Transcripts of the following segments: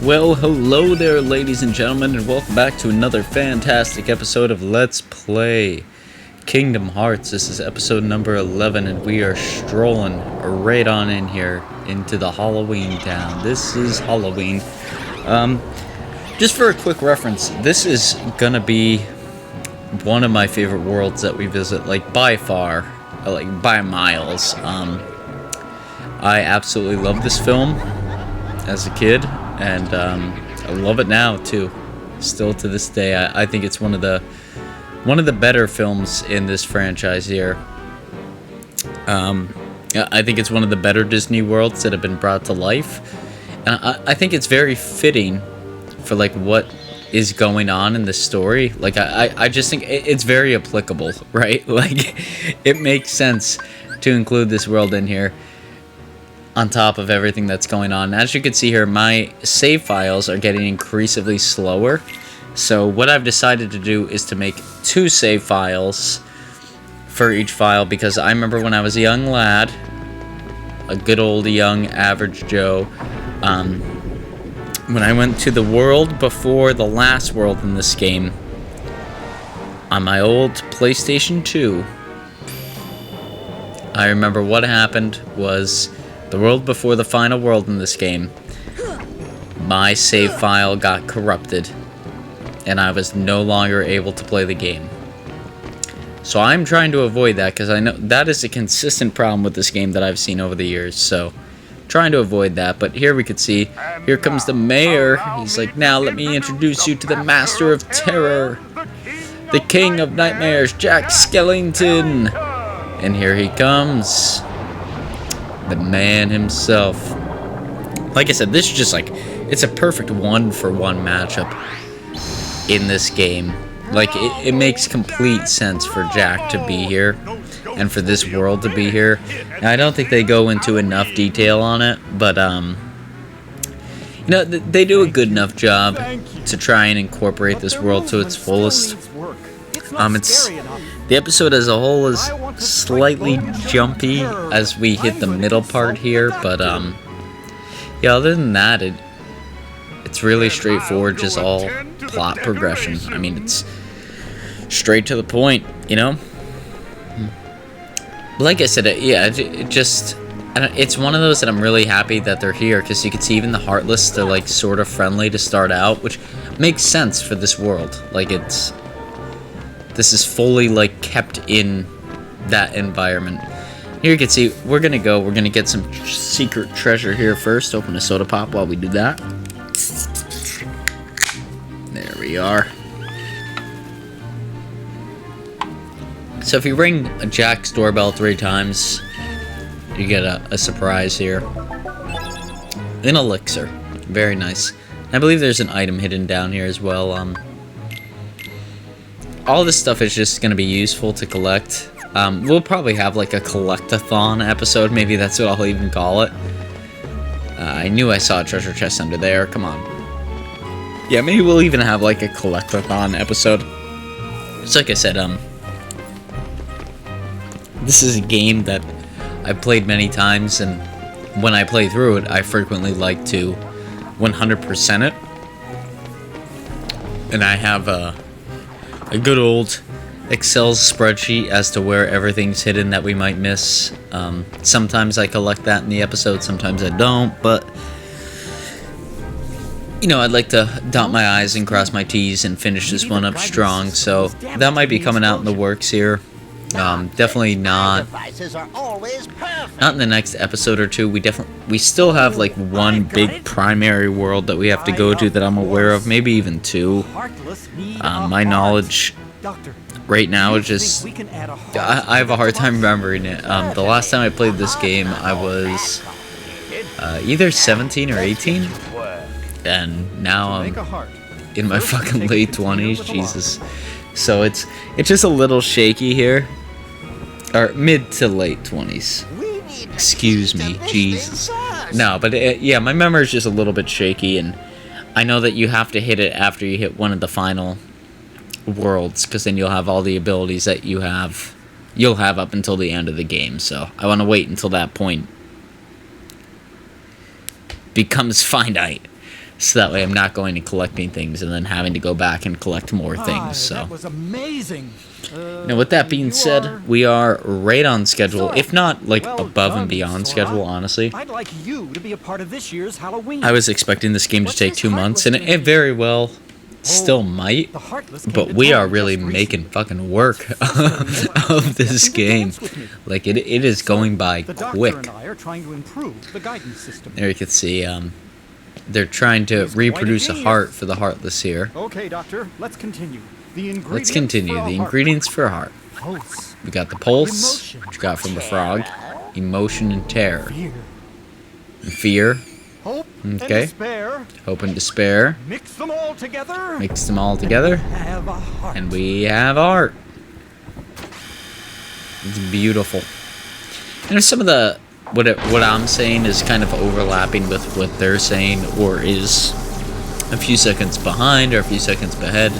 Well, hello there, ladies and gentlemen, and welcome back to another fantastic episode of Let's Play Kingdom Hearts. This is episode number 11, and we are strolling right on in here into the Halloween town. This is Halloween. Just for a quick reference, this is gonna be one of my favorite worlds that we visit, like by far, like by miles. I absolutely love this film as a kid, and I love it now too. Still to this day, I think it's one of the better films in this franchise here. I think it's one of the better Disney worlds that have been brought to life, and I think it's very fitting for like what is going on in the story. Like I just think it's very applicable, right? Like it makes sense to include this world in here on top of everything that's going on. As you can see here, my save files are getting increasingly slower. So what I've decided to do is to make 2 save files for each file, because I remember when I was a young lad, a good old young average Joe, when I went to the world before the last world in this game on my old PlayStation 2, I remember what happened was the world before the final world in this game, my save file got corrupted, and I was no longer able to play the game. So I'm trying to avoid that, because I know that is a consistent problem with this game that I've seen over the years, so trying to avoid that. But here we could see, here comes the mayor. He's like, now let me introduce you to the master of terror, the king of nightmares, Jack Skellington. And here he comes, the man himself. Like I said, this is just like, it's a perfect 1-for-1 matchup in this game. Like it makes complete sense for Jack to be here and for this world to be here. Now, I don't think they go into enough detail on it, but you know, they do a good enough job to try and incorporate this world to its fullest. It's the episode as a whole is slightly jumpy as we hit the middle part here, but yeah, other than that, it's really straightforward, just all plot progression. I mean, it's straight to the point, you know? Like I said, yeah, it's one of those that I'm really happy that they're here, because you can see even the Heartless, they're like sort of friendly to start out, which makes sense for this world. Like this is fully like kept in that environment. Here you can see, we're gonna get some secret treasure here first. Open a soda pop while we do that. There we are. So if you ring Jack's doorbell 3 times, you get a surprise here. An elixir. Very nice. I believe there's an item hidden down here as well. All this stuff is just going to be useful to collect. We'll probably have like a collect-a-thon episode. Maybe that's what I'll even call it. I knew I saw a treasure chest under there. Come on. Yeah, maybe we'll even have like a collect-a-thon episode. It's like I said, this is a game that I've played many times, and when I play through it, I frequently like to 100% it. And I have a good old Excel spreadsheet as to where everything's hidden that we might miss. Sometimes I collect that in the episode, sometimes I don't, but you know, I'd like to dot my I's and cross my T's and finish this one up strong, so that might be coming out in the works here. Definitely not in the next episode or 2. We still have like one big primary world that we have to go to that I'm aware of, maybe even 2. My knowledge right now is just, I have a hard time remembering it. The last time I played this game, I was either 17 or 18, and now I'm in my fucking late 20s. Jesus. So it's just a little shaky here. Or mid to late 20s. Excuse me, Jesus. No, but yeah, my memory is just a little bit shaky, and I know that you have to hit it after you hit one of the final worlds, because then you'll have all the abilities that you'll have up until the end of the game. So I want to wait until that point becomes finite So that way I'm not going and collecting things and then having to go back and collect more things. So that was amazing. Now, with that being said, we are right on schedule, Sora. if not like Well above and done, beyond Sora. schedule, honestly. I'd like you to be a part of this year's Halloween. I was expecting this game to What's take this 2 months, and Heartless it gonna very well still Oh, might. The Heartless came But to we town are really just making recently. fucking work of this game. Like, it is going by The doctor quick. and I are trying to improve the guidance system. There you can see, they're trying to He's quite a reproduce a genius. heart for the Heartless here. Okay, doctor, let's continue. The ingredients Let's continue. for a The heart. ingredients for a heart. Pulse, We got the pulse, Emotion. which we got from the frog. Emotion and terror. fear, And fear, hope, Okay. and despair. hope and despair. Mix them all together. Mix them all together. Have a heart. And we have art. It's beautiful. And some of the what I'm saying is kind of overlapping with what they're saying, or is a few seconds behind or a few seconds ahead.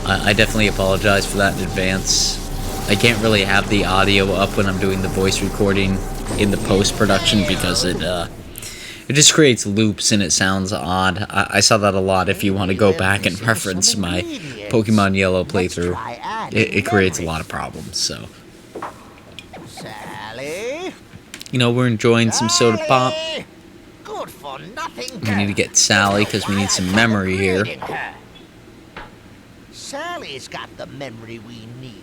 I definitely apologize for that in advance. I can't really have the audio up when I'm doing the voice recording in the post-production because it just creates loops and it sounds odd. I saw that a lot. If you want to go back and reference my Pokemon Yellow playthrough, it creates a lot of problems. So, Sally? you know, we're enjoying some soda pop. Sally! Good for nothing. We need to get Sally because we need some memory here. Sally's got the memory we need.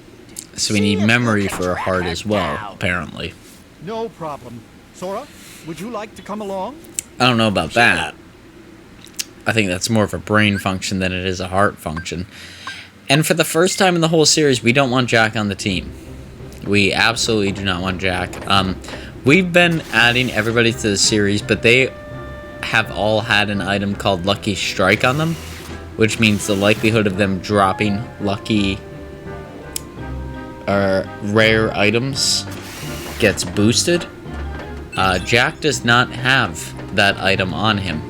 So we need memory for a heart as well, apparently. No problem. Sora, would you like to come along? I don't know about that. I think that's more of a brain function than it is a heart function. And for the first time in the whole series, we don't want Jack on the team. We absolutely do not want Jack. We've been adding everybody to the series, but they have all had an item called Lucky Strike on them, which means the likelihood of them dropping lucky or rare items gets boosted. Jack does not have that item on him.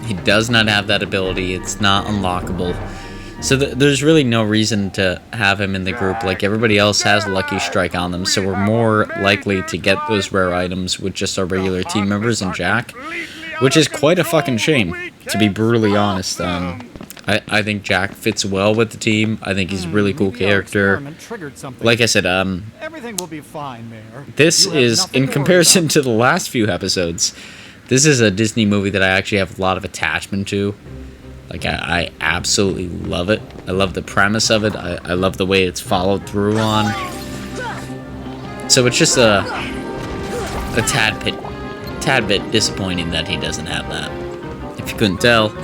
He does not have that ability. It's not unlockable. So there's really no reason to have him in the group. Like, everybody else has Lucky Strike on them, so we're more likely to get those rare items with just our regular team members and Jack, which is quite a fucking shame, to be brutally honest. I think Jack fits well with the team. I think he's a really cool Maybe our character. experiment triggered something. Like I said, Everything will be fine, Mayor. this You have is, nothing in to worry comparison about. to the last few episodes, this is a Disney movie that I actually have a lot of attachment to. Like, I absolutely love it. I love the premise of it. I love the way it's followed through on. So it's just a tad bit disappointing that he doesn't have that. If you couldn't tell,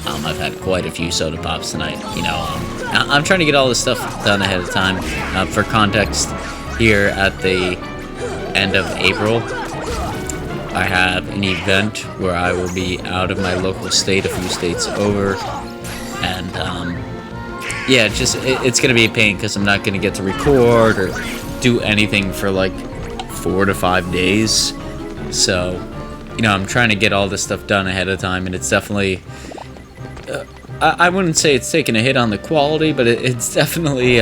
I've had quite a few soda pops tonight. You know, I'm trying to get all this stuff done ahead of time. For context, here at the end of April, I have an event where I will be out of my local state, a few states over, and yeah, it's gonna be a pain because I'm not gonna get to record or do anything for like 4 to 5 days. So, you know, I'm trying to get all this stuff done ahead of time, and it's definitely I wouldn't say it's taking a hit on the quality, but it's definitely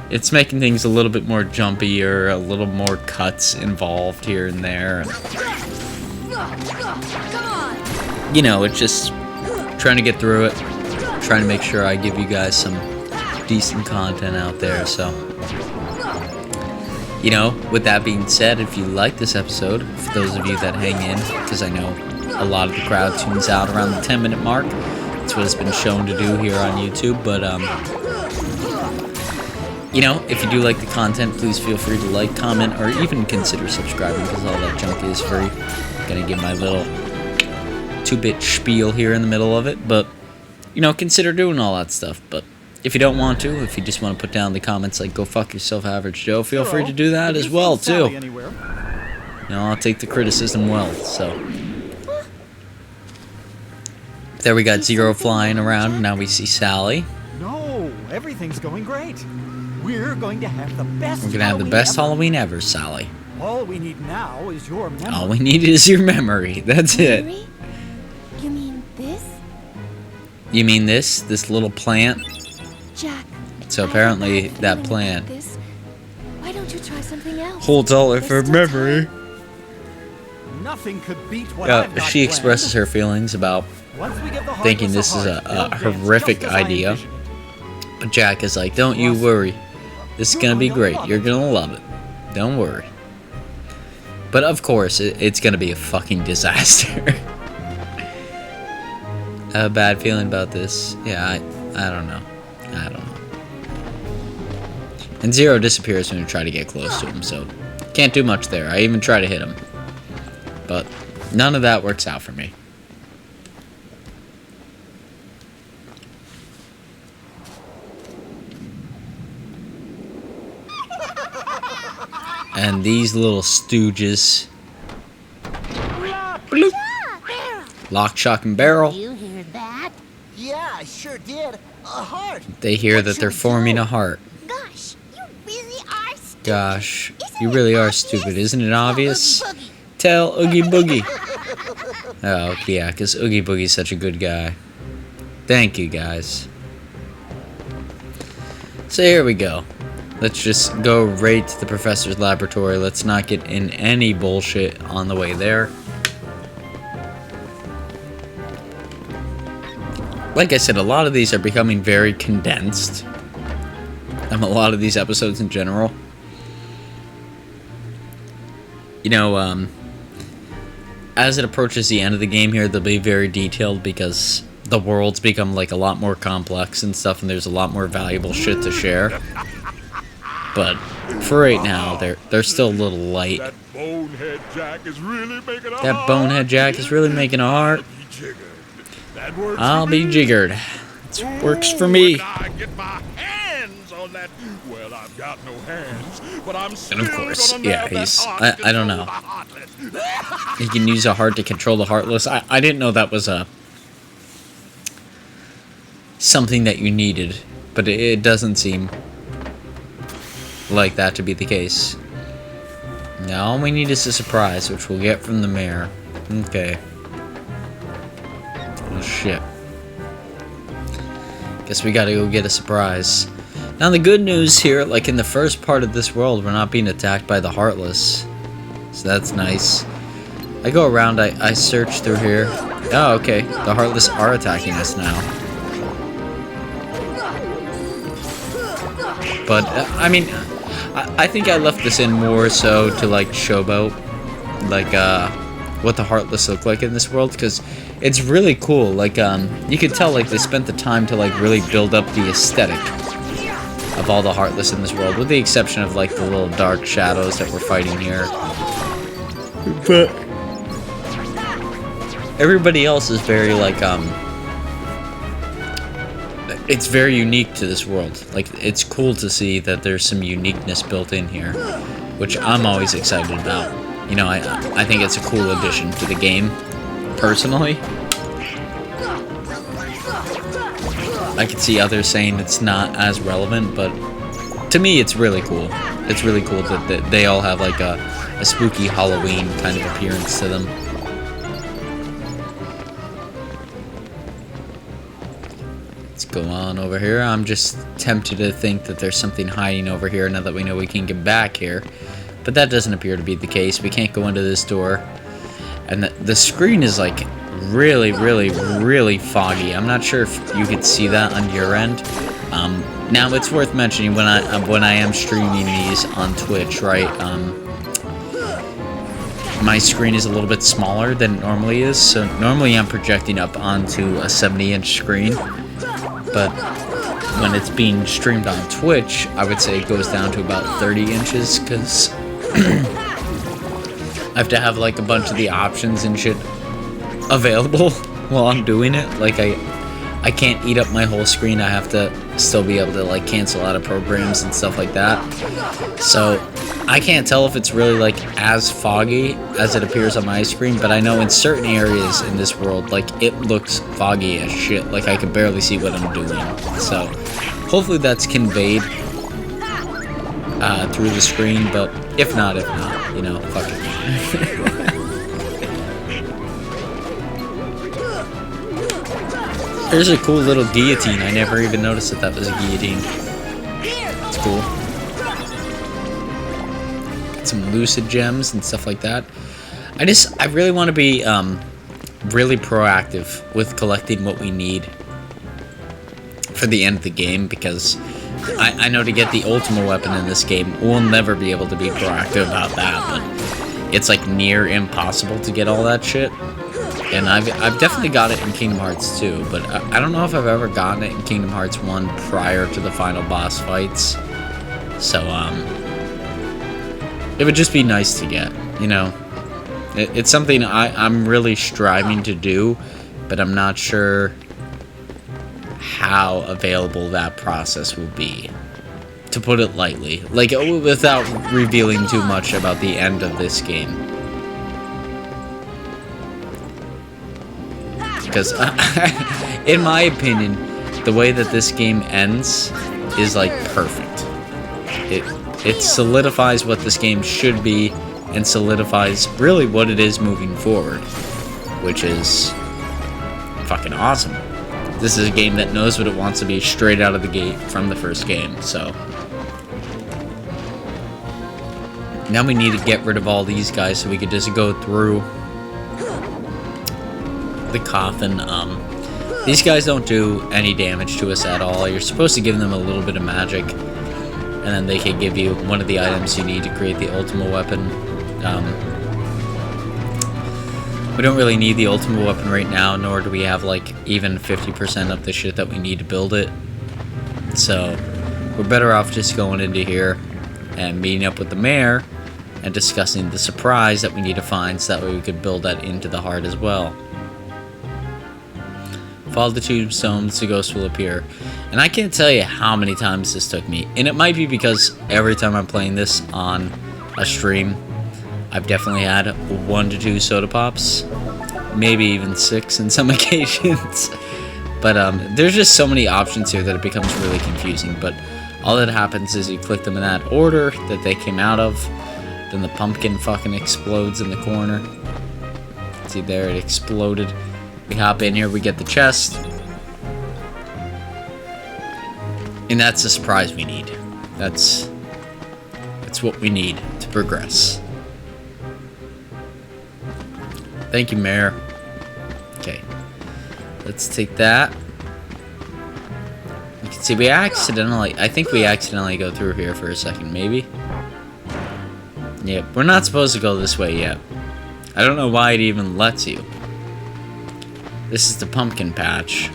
it's making things a little bit more jumpy, or a little more cuts involved here and there. You know, it's just trying to get through it, trying to make sure I give you guys some decent content out there. So, you know, with that being said, if you like this episode, for those of you that hang in, because I know a lot of the crowd tunes out around the 10-minute mark. That's what it's been shown to do here on YouTube, but you know, if you do like the content, please feel free to like, comment, or even consider subscribing, because all that junk is free. Gonna give my little 2-bit spiel here in the middle of it, but, you know, consider doing all that stuff. But if you don't want to, if you just want to put down in the comments like, go fuck yourself, Average Joe, feel free to do that as well, too. You know, I'll take the criticism well, so. There we got Zero flying around, now we see Sally. No, everything's going great. We're going to have the best We're gonna have the best Halloween ever, Sally. All we need now is your memory. All we need is your memory. That's it. Memory? You mean this? You mean this? This little plant? Jack. So I apparently have a that feeling plant about this. Why don't you try something else? holds all of There's her still memory. time. nothing could beat what I've got she expresses her feelings about planned. Once we give the thinking Heartless this is heart, a they'll dance horrific just as I idea. envisioned. But Jack is like, don't you worry. This is gonna be great. You're gonna love it. Don't worry. But of course, it's gonna be a fucking disaster. A bad feeling about this. Yeah, I don't know. I don't know. And Zero disappears when you try to get close to him, so can't do much there. I even try to hit him. But none of that works out for me. And these little stooges. Bloop. Lock, shock, and barrel. You hear that? Yeah, I sure did. A heart. They hear What that should they're we forming do? a heart. Gosh, you really are stupid. Gosh, Isn't you it really are obvious? stupid. Isn't it obvious? Oogie Boogie. Tell Oogie Boogie. Oh, yeah, because Oogie Boogie's such a good guy. Thank you, guys. So here we go. Let's just go right to the professor's laboratory. Let's not get in any bullshit on the way there. Like I said, a lot of these are becoming very condensed. A lot of these episodes in general. You know, as it approaches the end of the game here, they'll be very detailed because the worlds become like a lot more complex and stuff, and there's a lot more valuable shit to share. But for right now, they're still a little light. That bonehead Jack is really making a That heart. bonehead Jack is really making a heart. That works I'll for be me. jiggered. It works for me. When I get my hands on that. Well, I've got no hands, but I'm still And of course, gonna yeah, nab that he's. heart I don't control know. the Heartless. He can use a heart to control the Heartless. I didn't know that was something that you needed, but it doesn't seem like that to be the case. Now all we need is a surprise, which we'll get from the mayor. Okay. Oh shit. Guess we gotta go get a surprise. Now the good news here, like in the first part of this world, we're not being attacked by the Heartless. So that's nice. I go around, I search through here. Oh, okay. The Heartless are attacking us now. But, I mean, I think I left this in more so to, like, showboat, like, what the Heartless look like in this world, because it's really cool. Like, you can tell, like, they spent the time to, like, really build up the aesthetic of all the Heartless in this world, with the exception of, like, the little dark shadows that we're fighting here. But everybody else is very, like, it's very unique to this world. Like, it's cool to see that there's some uniqueness built in here, which I'm always excited about. You know, I think it's a cool addition to the game, personally. I could see others saying it's not as relevant, but to me, it's really cool. It's really cool that they all have, like, a spooky Halloween kind of appearance to them. Let's go on over here. I'm just tempted to think that there's something hiding over here now that we know we can get back here. But that doesn't appear to be the case. We can't go into this door. And the screen is like really, really, really foggy. I'm not sure if you could see that on your end. Now it's worth mentioning when I am streaming these on Twitch, right? My screen is a little bit smaller than it normally is. So normally I'm projecting up onto a 70-inch screen. But when it's being streamed on Twitch, I would say it goes down to about 30 inches because I have to have like a bunch of the options and shit available while I'm doing it. Like I can't eat up my whole screen. I have to still be able to like cancel out of programs and stuff like that. So I can't tell if it's really like as foggy as it appears on my screen, but I know in certain areas in this world, like it looks foggy as shit. Like I can barely see what I'm doing. So hopefully that's conveyed through the screen, but if not, you know, fuck it. There's a cool little guillotine. I never even noticed that was a guillotine. It's cool. Got some lucid gems and stuff like that. I really want to be really proactive with collecting what we need for the end of the game, because I know to get the ultimate weapon in this game, we'll never be able to be proactive about that, but it's like near impossible to get all that shit. And I've definitely got it in Kingdom Hearts 2, but I don't know if I've ever gotten it in Kingdom Hearts 1 prior to the final boss fights. So, it would just be nice to get, you know. It's something I'm really striving to do, but I'm not sure how available that process will be, to put it lightly. Like, without revealing too much about the end of this game. Because, in my opinion, the way that this game ends is, like, perfect. It solidifies what this game should be, and solidifies really what it is moving forward, which is fucking awesome. This is a game that knows what it wants to be straight out of the gate from the first game, so. Now we need to get rid of all these guys so we could just go through the coffin. These guys don't do any damage to us at all. You're supposed to give them a little bit of magic, and then they can give you one of the items you need to create the ultimate weapon. We don't really need the ultimate weapon right now, nor do we have like even 50% of the shit that we need to build it. So we're better off just going into here and meeting up with the mayor and discussing the surprise that we need to find, so that way we could build that into the heart as well. Follow the tombstones, the ghost will appear. And I can't tell you how many times this took me, and it might be because every time I'm playing this on a stream, I've definitely had 1 to 2 soda pops, maybe even 6 in some occasions. But there's just so many options here that it becomes really confusing. But all that happens is you click them in that order that they came out of, then the pumpkin fucking explodes in the corner. See there, it exploded. We hop in here, we get the chest, and that's the surprise we need. That's what we need to progress. Thank you, Mayor. Okay, let's take that. You can see I think we accidentally go through here for a second, maybe. Yep, we're not supposed to go this way yet. I don't know why it even lets you. This is the pumpkin patch.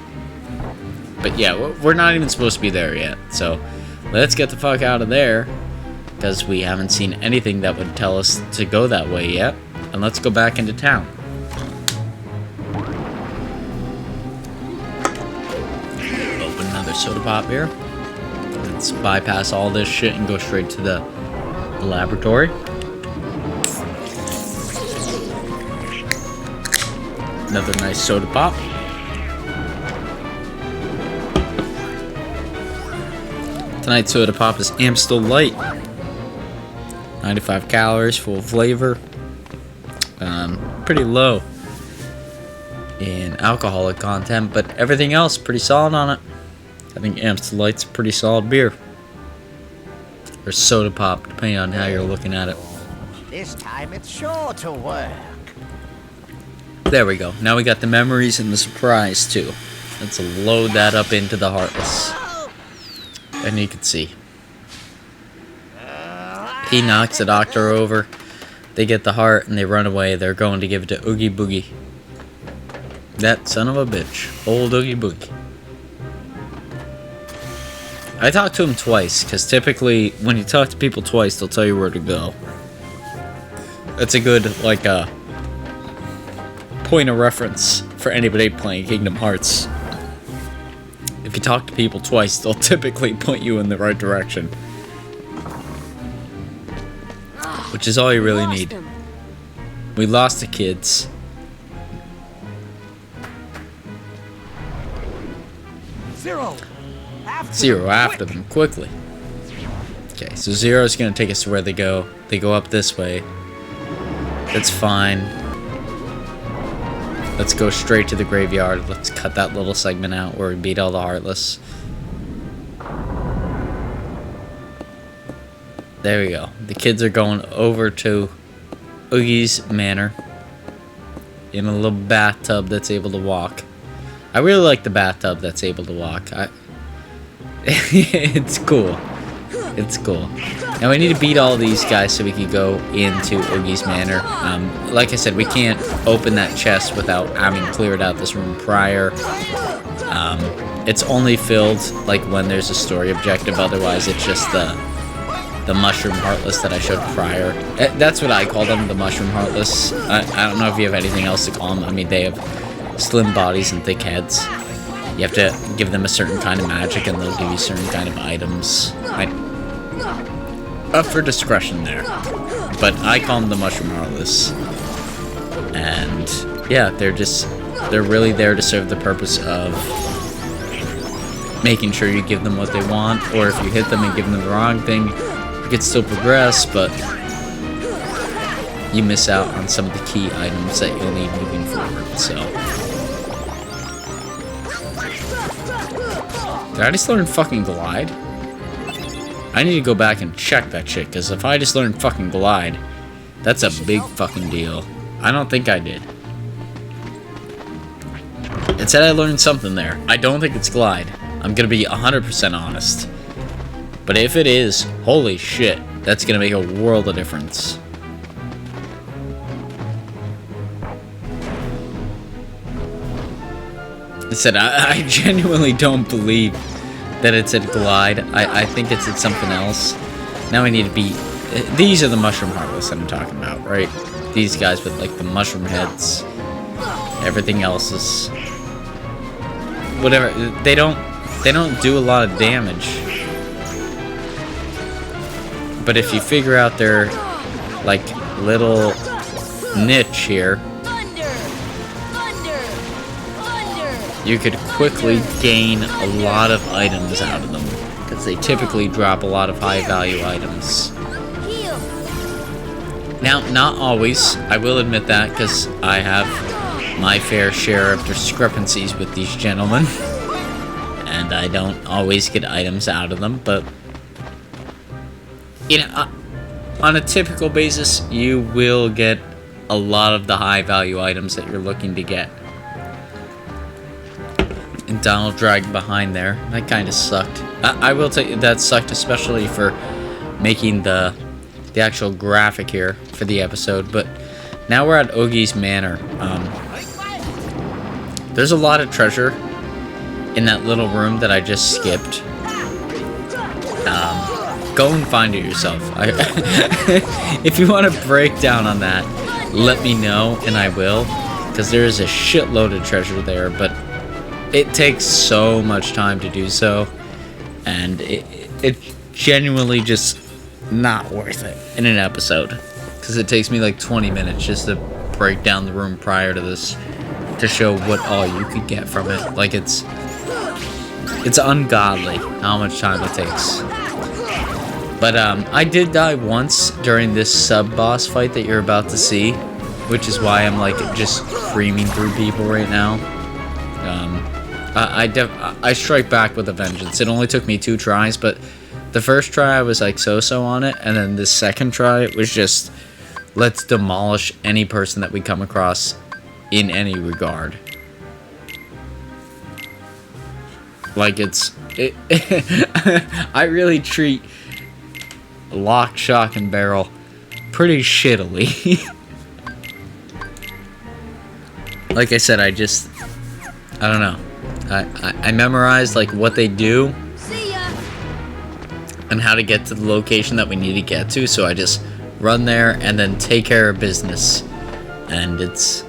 But yeah, we're not even supposed to be there yet. So let's get the fuck out of there, because we haven't seen anything that would tell us to go that way yet. And let's go back into town. Open another soda pop here. Let's bypass all this shit and go straight to the laboratory. Another nice soda pop. Tonight's soda pop is Amstel Light. 95 calories, full of flavor. Pretty low in alcoholic content, but everything else pretty solid on it. I think Amstel Light's a pretty solid beer. Or soda pop, depending on how you're looking at it. This time it's sure to work. There we go. Now we got the memories and the surprise too. Let's load that up into the Heartless. And you can see. He knocks the doctor over. They get the heart and they run away. They're going to give it to Oogie Boogie. That son of a bitch. Old Oogie Boogie. I talked to him twice, because typically when you talk to people twice, they'll tell you where to go. That's a good, like, point of reference for anybody playing Kingdom Hearts. If you talk to people twice, they'll typically point you in the right direction. Which is all you really need. We lost the kids. Zero After them, quickly. Okay, so Zero's gonna take us to where they go. They go up this way. That's fine. Let's go straight to the graveyard. Let's cut that little segment out where we beat all the Heartless. There we go. The kids are going over to Oogie's Manor. in a little bathtub that's able to walk. I really like the bathtub that's able to walk. It's cool. It's cool. Now we need to beat all these guys so we can go into Oogie's Manor. Like I said, we can't open that chest without having cleared out this room prior. It's only filled like when there's a story objective. Otherwise, it's just the Mushroom Heartless that I showed prior. That's what I call them, the Mushroom Heartless. I don't know if you have anything else to call them. I mean, they have slim bodies and thick heads. You have to give them a certain kind of magic and they'll give you certain kind of items. Up for discretion there. But I call them the Mushroom Heartless. And yeah, they're really there to serve the purpose of making sure you give them what they want, or if you hit them and give them the wrong thing, you can still progress, but you miss out on some of the key items that you'll need moving forward, so. Did I just learn fucking glide? I need to go back and check that shit, because if I just learned fucking glide, that's a big fucking deal. I don't think I did. It said I learned something there. I don't think it's glide. I'm gonna be 100% honest. But if it is, holy shit, that's gonna make a world of difference. It said, I genuinely don't believe that it said glide. I think it said something else. Now we need to beat... These are the Mushroom Heartless that I'm talking about, right? These guys with, like, the mushroom heads. Everything else is... Whatever. They don't do a lot of damage. But if you figure out their, like, little niche here, you could quickly gain a lot of items out of them, because they typically drop a lot of high-value items. Now, not always, I will admit that, because I have my fair share of discrepancies with these gentlemen, and I don't always get items out of them, but, you know, on a typical basis, you will get a lot of the high-value items that you're looking to get. And Donald dragged behind there. That kind of sucked. I will tell you, that sucked, especially for making the actual graphic here for the episode. But now we're at Oogie's Manor. There's a lot of treasure in that little room that I just skipped. Go and find it yourself. If you want a breakdown on that, let me know, and I will. Because there is a shitload of treasure there, but it takes so much time to do so, and it's genuinely just not worth it in an episode, because it takes me like 20 minutes just to break down the room prior to this to show what all you could get from it. Like, it's ungodly how much time it takes. But I did die once during this sub-boss fight that you're about to see, which is why I'm like just creaming through people right now. I strike back with a vengeance. It only took me 2 tries, but the first try I was like so-so on it, and then the second try it was just, let's demolish any person that we come across in any regard. Like, I really treat lock, shock, and barrel pretty shittily. Like I said, I don't know. I memorized like what they do and how to get to the location that we need to get to, so I just run there and then take care of business, and it's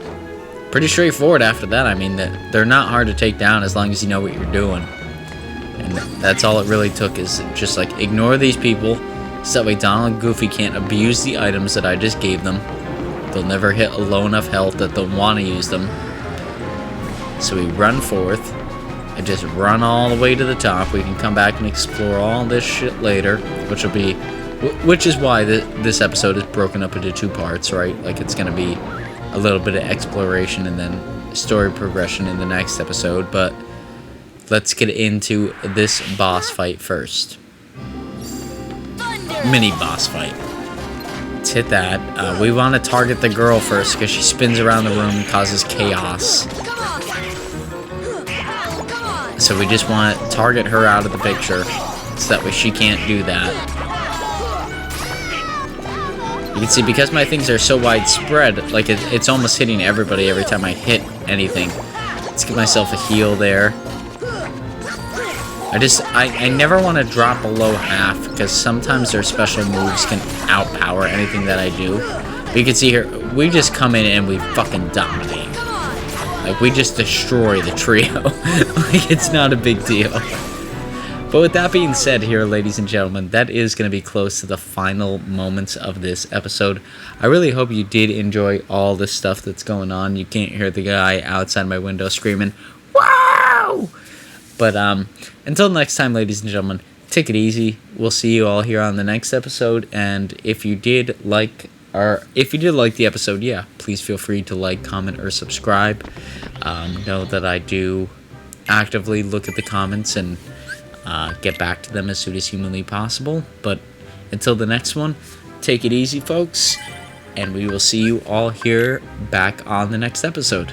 pretty straightforward after that. I mean, they're not hard to take down as long as you know what you're doing, and that's all it really took, is just like ignore these people so that way Donald and Goofy can't abuse the items that I just gave them. They'll never hit a low enough health that they'll want to use them. So we run forth and just run all the way to the top. We can come back and explore all this shit later, which is why this episode is broken up into 2 parts, right? Like, it's gonna be a little bit of exploration and then story progression in the next episode. But let's get into this boss fight first. Mini boss fight. let's hit that. We want to target the girl first because she spins around the room and causes chaos. So we just want to target her out of the picture so that way she can't do that. You can see because my things are so widespread, like it's almost hitting everybody every time I hit anything. Let's give myself a heal there. I never want to drop below half because sometimes their special moves can outpower anything that I do. But you can see here, we just come in and we fucking dominate. Like, we just destroy the trio. Like, it's not a big deal. But with that being said here, ladies and gentlemen, that is going to be close to the final moments of this episode. I really hope you did enjoy all the stuff that's going on. You can't hear the guy outside my window screaming, "Wow!" But until next time, ladies and gentlemen, take it easy. We'll see you all here on the next episode. And if you did like the episode, yeah, please feel free to like, comment, or subscribe. Know that I do actively look at the comments and get back to them as soon as humanly possible. But until the next one, take it easy, folks, and we will see you all here back on the next episode.